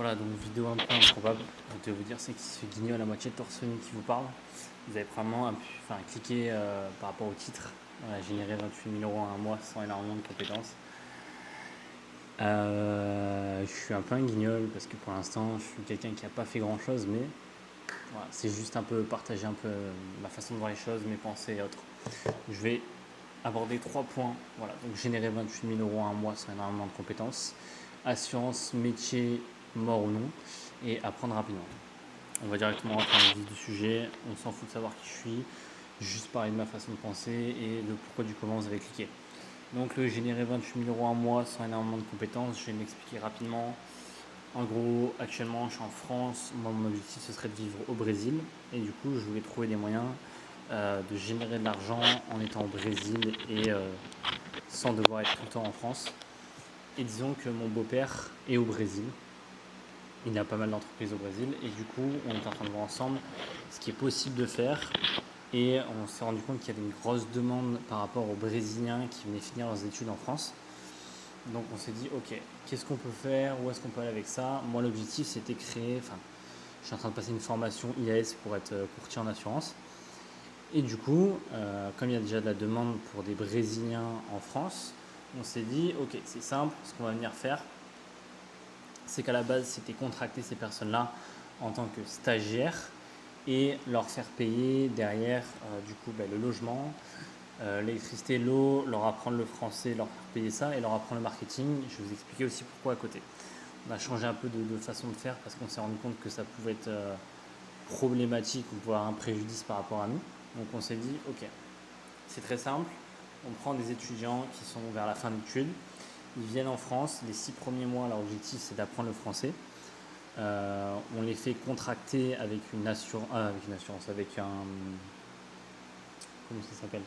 Voilà, donc vidéo un peu improbable. Je vais vous dire, c'est que ce guignol à moitié torse nu qui vous parle. Vous avez probablement cliqué par rapport au titre. Générer 28 000 euros en un mois sans énormément de compétences. Je suis un peu un guignol parce que pour l'instant, je suis quelqu'un qui n'a pas fait grand chose, mais voilà, c'est juste un peu partager un peu ma façon de voir les choses, mes pensées et autres. Je vais aborder 3 points. Voilà, donc générer 28 000 euros en un mois sans énormément de compétences. Assurance, métier, mort ou non, et apprendre rapidement. On va directement rentrer dans le vif du sujet. On s'en fout de savoir qui je suis, juste parler de ma façon de penser et de pourquoi du comment vous avez cliqué. Donc le générer 28 000 euros en mois sans énormément de compétences, je vais m'expliquer rapidement. En gros, actuellement, je suis en France. Moi, mon objectif, ce serait de vivre au Brésil. Et du coup, je voulais trouver des moyens de générer de l'argent en étant au Brésil et sans devoir être tout le temps en France. Et disons que mon beau-père est au Brésil. Il y a pas mal d'entreprises au Brésil. Et du coup, on est en train de voir ensemble ce qui est possible de faire. Et on s'est rendu compte qu'il y avait une grosse demande par rapport aux Brésiliens qui venaient finir leurs études en France. Donc on s'est dit, ok, qu'est-ce qu'on peut faire? Où est-ce qu'on peut aller avec ça? Moi, l'objectif, c'était créer... je suis en train de passer une formation IAS pour être courtier en assurance. Et du coup, comme il y a déjà de la demande pour des Brésiliens en France, on s'est dit, ok, c'est simple, ce qu'on va venir faire, c'est qu'à la base, c'était contracter ces personnes-là en tant que stagiaires et leur faire payer derrière le logement, l'électricité, l'eau, leur apprendre le français, leur faire payer ça et leur apprendre le marketing. Je vais vous expliquer aussi pourquoi à côté. On a changé un peu de façon de faire parce qu'on s'est rendu compte que ça pouvait être problématique ou voire un préjudice par rapport à nous. Donc on s'est dit, ok, c'est très simple, on prend des étudiants qui sont vers la fin d'études, ils viennent en France, les 6 premiers mois, leur objectif c'est d'apprendre le français. On les fait contracter avec une assurance, avec un... Comment ça s'appelle?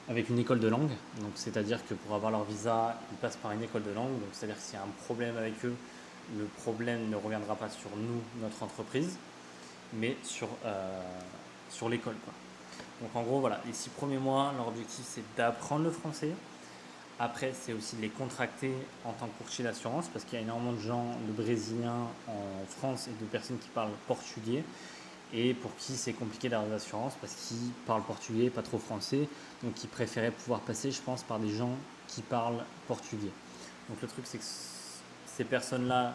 Avec une école de langue. Donc c'est-à-dire que pour avoir leur visa, ils passent par une école de langue. Donc c'est-à-dire que s'il y a un problème avec eux, le problème ne reviendra pas sur nous, notre entreprise, mais sur l'école, quoi. Donc en gros, voilà, les 6 premiers mois, leur objectif c'est d'apprendre le français. Après, c'est aussi de les contracter en tant que courtier d'assurance parce qu'il y a énormément de gens, de Brésiliens en France et de personnes qui parlent portugais et pour qui c'est compliqué d'avoir des assurances parce qu'ils parlent portugais, pas trop français, donc ils préféraient pouvoir passer, je pense, par des gens qui parlent portugais. Donc le truc, c'est que ces personnes-là,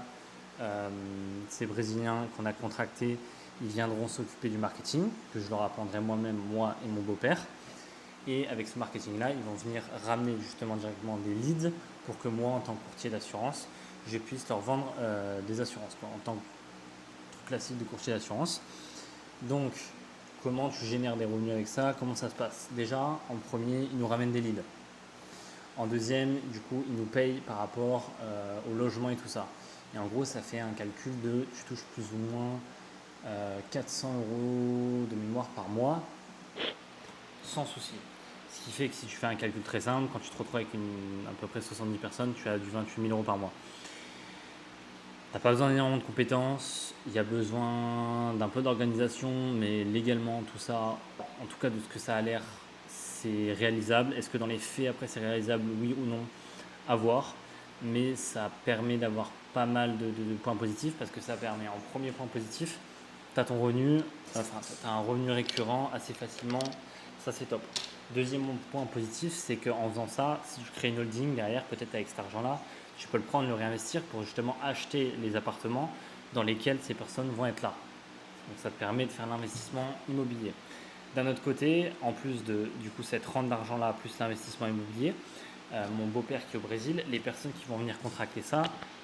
ces Brésiliens qu'on a contractés, ils viendront s'occuper du marketing, que je leur apprendrai moi-même, moi et mon beau-père. Et avec ce marketing-là, ils vont venir ramener justement directement des leads pour que moi, en tant que courtier d'assurance, je puisse leur vendre des assurances, quoi, en tant que classique de courtier d'assurance. Donc, comment tu génères des revenus avec ça? Comment ça se passe? Déjà, en premier, ils nous ramènent des leads. En deuxième, du coup, ils nous payent par rapport au logement et tout ça. Et en gros, ça fait un calcul de, tu touches plus ou moins 400 euros de mémoire par mois, sans souci. Ce qui fait que si tu fais un calcul très simple, quand tu te retrouves avec à peu près 70 personnes, tu as du 28 000 euros par mois. Tu n'as pas besoin d'énormément de compétences, il y a besoin d'un peu d'organisation, mais légalement, tout ça, en tout cas de ce que ça a l'air, c'est réalisable. Est-ce que dans les faits, après, c'est réalisable, oui ou non? À voir. Mais ça permet d'avoir pas mal de points positifs parce que ça permet, en premier point positif, tu as ton revenu, tu as un revenu récurrent assez facilement, ça c'est top. Deuxième point positif, c'est qu'en faisant ça, si tu crées une holding derrière, peut-être avec cet argent-là, tu peux le prendre, le réinvestir pour justement acheter les appartements dans lesquels ces personnes vont être là. Donc ça te permet de faire l'investissement immobilier. D'un autre côté, en plus de du coup cette rente d'argent-là, plus l'investissement immobilier, mon beau-père qui est au Brésil, les personnes qui vont venir contracter ça,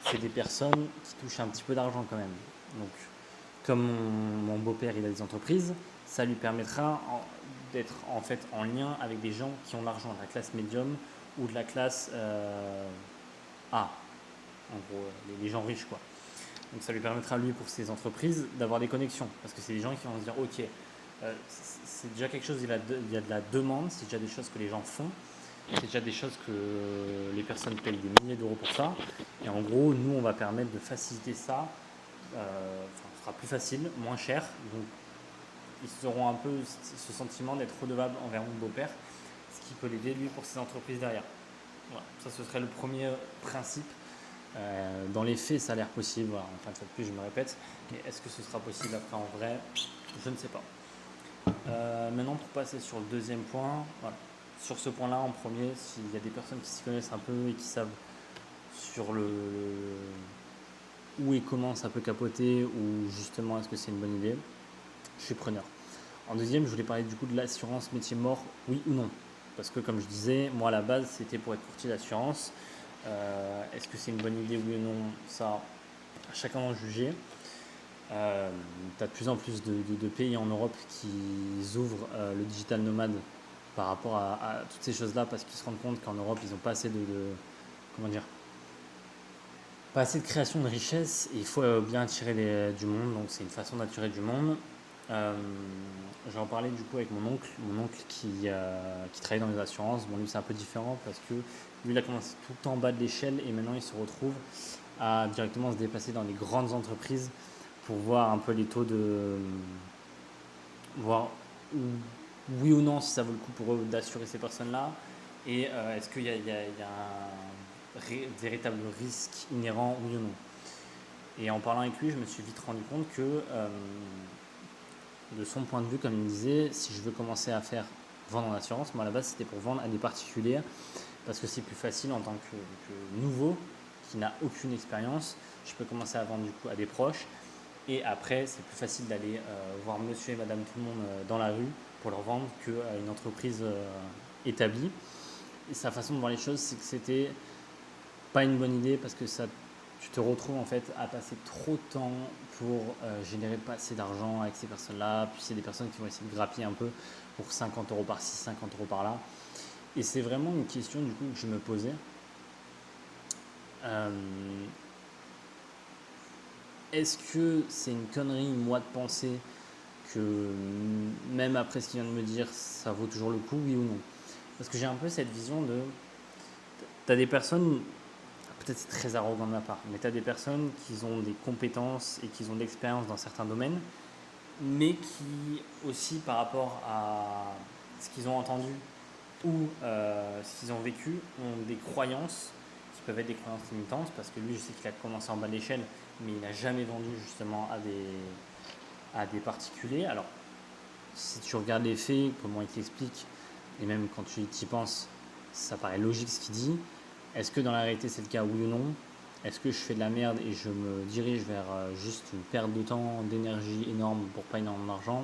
c'est des personnes qui touchent un petit peu d'argent quand même. Donc comme mon beau-père il a des entreprises, ça lui permettra d'être en fait en lien avec des gens qui ont l'argent, de la classe médium ou de la classe A, en gros les gens riches, quoi. Donc ça lui permettra lui pour ses entreprises d'avoir des connexions parce que c'est des gens qui vont se dire ok, c'est déjà quelque chose, il y a de la demande, c'est déjà des choses que les gens font, c'est déjà des choses que les personnes payent des milliers d'euros pour ça et en gros nous on va permettre de faciliter ça, ce sera plus facile, moins cher, donc ils auront un peu ce sentiment d'être redevables envers mon beau-père, ce qui peut l'aider lui pour ses entreprises derrière. Voilà, ça ce serait le premier principe Dans les faits, ça a l'air possible. Voilà, enfin, une fois de plus, je me répète. Mais est-ce que ce sera possible après en vrai? Je ne sais pas. Maintenant, pour passer sur le deuxième point, voilà. Sur ce point-là, en premier, s'il y a des personnes qui s'y connaissent un peu et qui savent sur où et comment ça peut capoter ou justement est-ce que c'est une bonne idée, je suis preneur. En deuxième, je voulais parler du coup de l'assurance métier mort, oui ou non. Parce que comme je disais, moi à la base c'était pour être courtier d'assurance. Est-ce que c'est une bonne idée, oui ou non? Ça, à chacun d'en juger. Tu as de plus en plus de pays en Europe qui ouvrent le digital nomade par rapport à toutes ces choses-là parce qu'ils se rendent compte qu'en Europe ils n'ont pas assez comment dire, pas assez de création de richesse et il faut bien attirer du monde, donc c'est une façon d'attirer du monde. J'en parlais du coup avec mon oncle qui travaille dans les assurances. Bon, lui c'est un peu différent parce que lui il a commencé tout le temps en bas de l'échelle et maintenant il se retrouve à directement se déplacer dans les grandes entreprises pour voir un peu les taux voir oui ou non si ça vaut le coup pour eux d'assurer ces personnes-là et est-ce qu'il y a un véritable risque inhérent, oui ou non. Et en parlant avec lui, je me suis vite rendu compte que de son point de vue, comme il me disait, si je veux commencer à vendre en assurance, moi à la base c'était pour vendre à des particuliers parce que c'est plus facile en tant que nouveau qui n'a aucune expérience. Je peux commencer à vendre du coup à des proches et après c'est plus facile d'aller voir monsieur et madame tout le monde dans la rue pour leur vendre qu'à une entreprise établie. Et sa façon de voir les choses, c'est que c'était pas une bonne idée parce que tu te retrouves en fait à passer trop de temps pour générer pas assez d'argent avec ces personnes-là. Puis c'est des personnes qui vont essayer de grappiller un peu pour 50 euros par-ci, 50 euros par-là. Et c'est vraiment une question du coup que je me posais. Est-ce que c'est une connerie, moi, de penser que même après ce qu'il vient de me dire, ça vaut toujours le coup, oui ou non? Parce que j'ai un peu cette vision de... Tu as des personnes, peut-être c'est très arrogant de ma part, mais tu as des personnes qui ont des compétences et qui ont de l'expérience dans certains domaines, mais qui aussi par rapport à ce qu'ils ont entendu ou ce qu'ils ont vécu ont des croyances qui peuvent être des croyances limitantes parce que lui je sais qu'il a commencé en bas de l'échelle mais il n'a jamais vendu justement à des particuliers. Alors si tu regardes les faits, comment il t'explique et même quand tu y penses ça paraît logique ce qu'il dit. Est-ce que dans la réalité c'est le cas, oui ou non? Est-ce que je fais de la merde et je me dirige vers juste une perte de temps, d'énergie énorme pour pas énormément d'argent?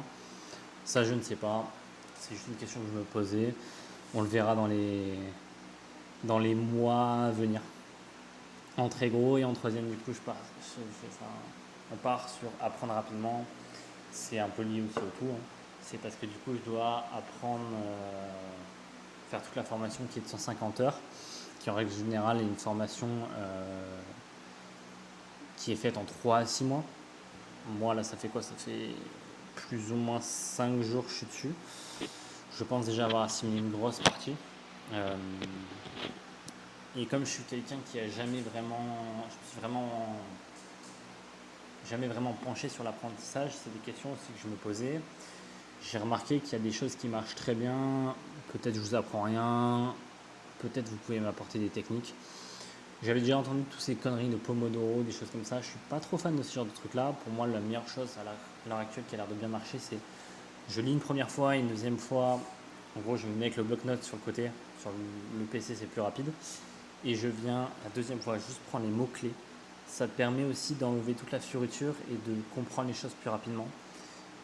Ça, je ne sais pas. C'est juste une question que je me posais. On le verra dans les mois à venir. En très gros et en troisième, du coup, on part sur apprendre rapidement. C'est un peu lié aussi au tout. Hein. C'est parce que du coup, je dois apprendre, faire toute la formation qui est de 150 heures, qui en règle générale est une formation qui est faite en 3 à 6 mois. Moi, là, ça fait quoi? Ça fait plus ou moins 5 jours que je suis dessus. Je pense déjà avoir assimilé une grosse partie. Et comme je suis quelqu'un qui a jamais vraiment penché sur l'apprentissage, c'est des questions aussi que je me posais. J'ai remarqué qu'il y a des choses qui marchent très bien. Peut-être je vous apprends rien. Peut-être vous pouvez m'apporter des techniques. J'avais déjà entendu toutes ces conneries de Pomodoro, des choses comme ça. Je suis pas trop fan de ce genre de trucs-là. Pour moi, la meilleure chose à l'heure actuelle qui a l'air de bien marcher, c'est je lis une première fois, une deuxième fois. En gros, je me mets avec le bloc-notes sur le côté. Sur le PC, c'est plus rapide. Et je viens la deuxième fois juste prendre les mots-clés. Ça te permet aussi d'enlever toute la fioriture et de comprendre les choses plus rapidement.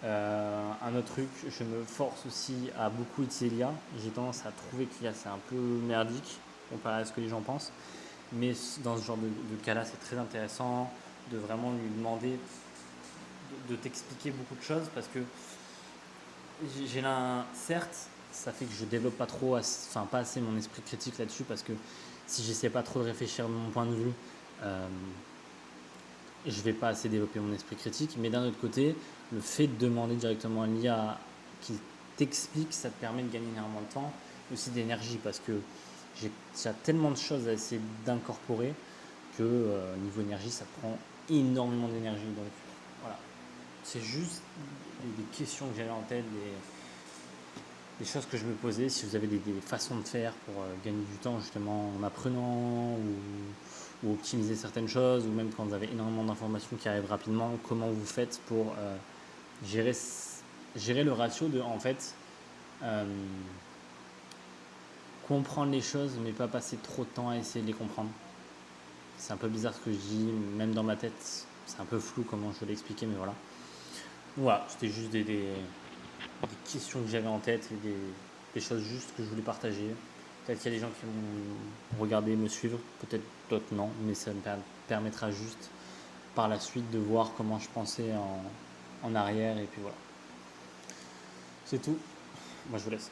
Un autre truc, je me force aussi à beaucoup utiliser l'IA. J'ai tendance à trouver que l'IA c'est un peu merdique comparé à ce que les gens pensent. Mais dans ce genre de cas-là, c'est très intéressant de vraiment lui demander de t'expliquer beaucoup de choses parce que certes, ça fait que je développe pas pas assez mon esprit critique là-dessus parce que si j'essaie pas trop de réfléchir de mon point de vue, je vais pas assez développer mon esprit critique. Mais d'un autre côté, le fait de demander directement à l'IA qu'il t'explique, ça te permet de gagner énormément de temps, aussi d'énergie parce que j'ai tellement de choses à essayer d'incorporer que niveau énergie, ça prend énormément d'énergie. Donc voilà, c'est juste des questions que j'avais en tête, des choses que je me posais. Si vous avez des façons de faire pour gagner du temps justement en apprenant ou ou optimiser certaines choses, ou même quand vous avez énormément d'informations qui arrivent rapidement, comment vous faites pour gérer le ratio de, en fait, comprendre les choses, mais pas passer trop de temps à essayer de les comprendre. C'est un peu bizarre ce que je dis, même dans ma tête, c'est un peu flou comment je vais l'expliquer, mais voilà. Voilà, c'était juste des questions que j'avais en tête et des choses juste que je voulais partager. Peut-être qu'il y a des gens qui vont regarder, me suivre, peut-être d'autres non, mais ça me permettra juste par la suite de voir comment je pensais en arrière, et puis voilà. C'est tout. Moi je vous laisse.